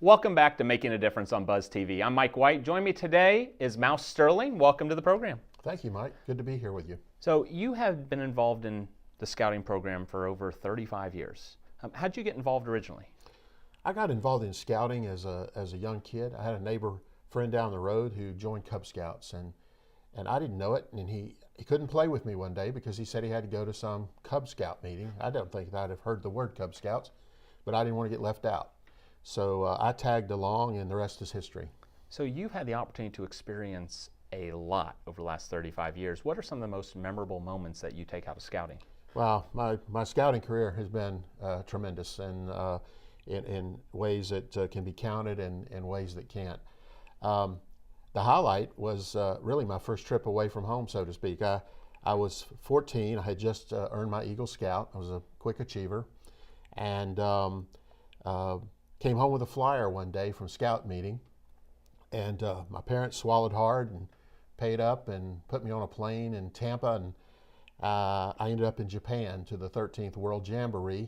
Welcome back to Making a Difference on Buzz TV. I'm Mike White. Join me today is Mouse Sterling. Welcome to the program. Thank you, Mike. Good to be here with you. So you have been involved in the scouting program for over 35 years. How'd you get involved originally? I got involved in scouting as a young kid. I had a neighbor friend down the road who joined Cub Scouts, and I didn't know it, and he couldn't play with me one day because he said he had to go to some Cub Scout meeting. I don't think I'd have heard the word Cub Scouts, but I didn't want to get left out. So I tagged along, and the rest is history. So you've had the opportunity to experience a lot over the last 35 years. What are some of the most memorable moments that you take out of scouting? Well, my scouting career has been tremendous, and in ways that can be counted and ways that can't. The highlight was really my first trip away from home, so to speak. I was 14. I had just earned my Eagle Scout. I was a quick achiever, and came home with a flyer one day from scout meeting, and my parents swallowed hard and paid up and put me on a plane in Tampa, and I ended up in Japan to the 13th World Jamboree.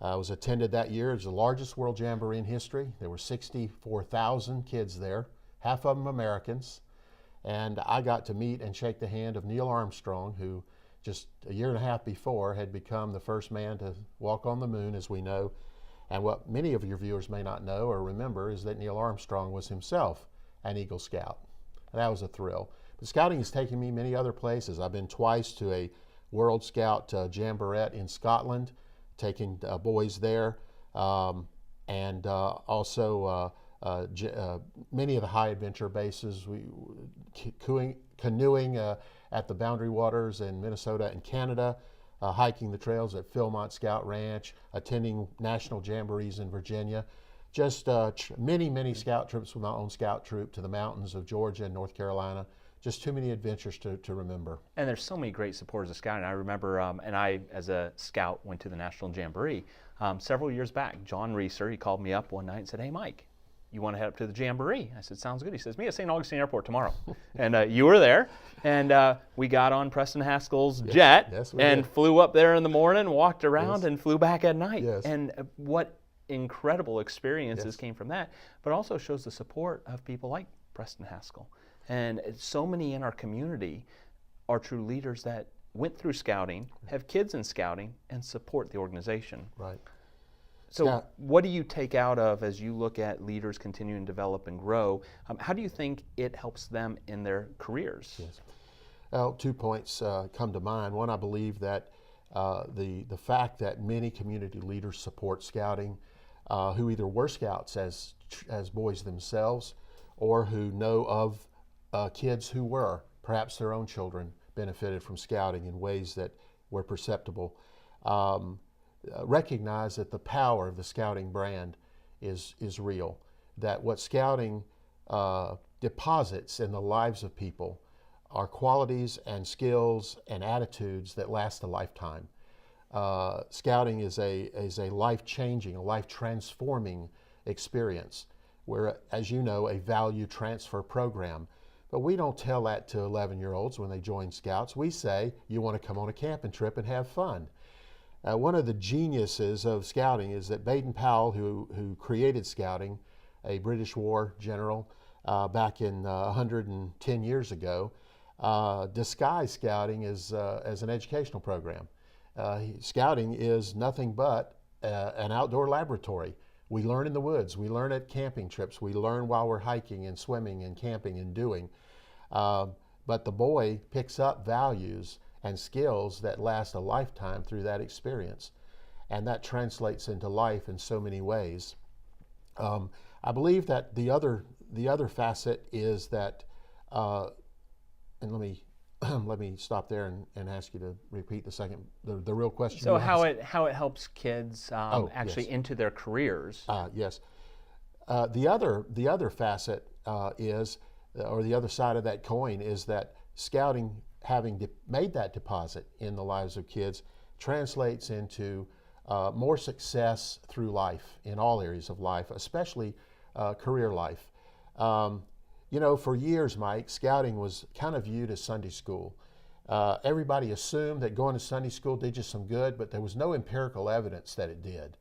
I was attended that year as the largest World Jamboree in history. There were 64,000 kids there, half of them Americans, and I got to meet and shake the hand of Neil Armstrong, who just a year and a half before had become the first man to walk on the moon, as we know. And what many of your viewers may not know or remember is that Neil Armstrong was himself an Eagle Scout. And that was a thrill. But scouting has taken me many other places. I've been twice to a World Scout Jamboree in Scotland, taking boys there, and also many of the high adventure bases. Canoeing at the Boundary Waters in Minnesota and Canada, hiking the trails at Philmont Scout Ranch, attending national jamborees in Virginia. Just many scout trips with my own scout troop to the mountains of Georgia and North Carolina. Just too many adventures to remember. And there's so many great supporters of scouting. I remember, and I, as a scout, went to the National Jamboree several years back. John Reeser, he called me up one night and said, "Hey, Mike, you want to head up to the Jamboree?" I said, "Sounds good." He says, "Me at St. Augustine Airport tomorrow." And you were there. And we got on Preston Haskell's jet and flew up there in the morning, walked around, and flew back at night. And what incredible experiences came from that, but also shows the support of people like Preston Haskell. And so many in our community are true leaders that went through scouting, have kids in scouting, and support the organization. Right. So what do you take out of as you look at leaders continuing to develop and grow? How do you think it helps them in their careers? Yes. Well, 2 points come to mind. One, I believe that the fact that many community leaders support scouting, who either were scouts as boys themselves, or who know of kids who were, perhaps their own children, benefited from scouting in ways that were perceptible. Recognize that the power of the scouting brand is real, that what scouting deposits in the lives of people are qualities and skills and attitudes that last a lifetime. Scouting is a life-changing, a life-transforming experience. We're, as you know, a value transfer program. But we don't tell that to 11-year-olds when they join Scouts. We say, you want to come on a camping trip and have fun. One of the geniuses of scouting is that Baden Powell, who created scouting, a British war general back in 110 years ago, disguised scouting as an educational program. Scouting is nothing but an outdoor laboratory. We learn in the woods, we learn at camping trips, we learn while we're hiking and swimming and camping and doing. But the boy picks up values and skills that last a lifetime through that experience. And that translates into life in so many ways. I believe that the other facet is that, and let me stop there and ask you to repeat the real question. So how it helps kids actually into their careers. Yes. The other facet is, or the other side of that coin, is that scouting, having made that deposit in the lives of kids, translates into more success through life in all areas of life, especially career life. You know, for years, Mike, scouting was kind of viewed as Sunday school. Everybody assumed that going to Sunday school did you some good, but there was no empirical evidence that it did.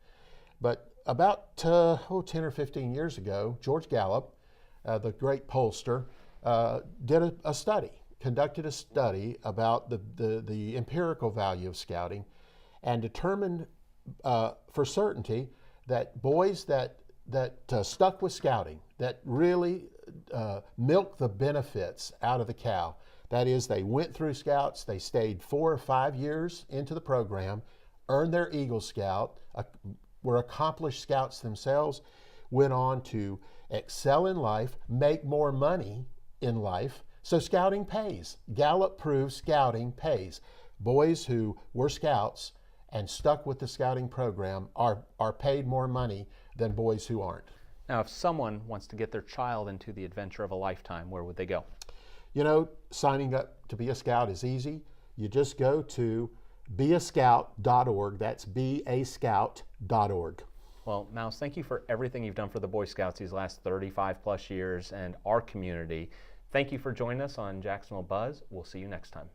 But about 10 or 15 years ago, George Gallup, the great pollster, did a study, conducted a study about the empirical value of scouting, and determined for certainty that boys that stuck with scouting, that really milked the benefits out of the cow. That is, they went through Scouts, they stayed 4 or 5 years into the program, earned their Eagle Scout, were accomplished Scouts themselves, went on to excel in life, make more money in life. So scouting pays. Gallup proves scouting pays. Boys who were Scouts and stuck with the scouting program are paid more money than boys who aren't. Now, if someone wants to get their child into the adventure of a lifetime, where would they go? You know, signing up to be a Scout is easy. You just go to beascout.org. That's beascout.org. Well, Mouse, thank you for everything you've done for the Boy Scouts these last 35 plus years and our community. Thank you for joining us on Jacksonville Buzz. We'll see you next time.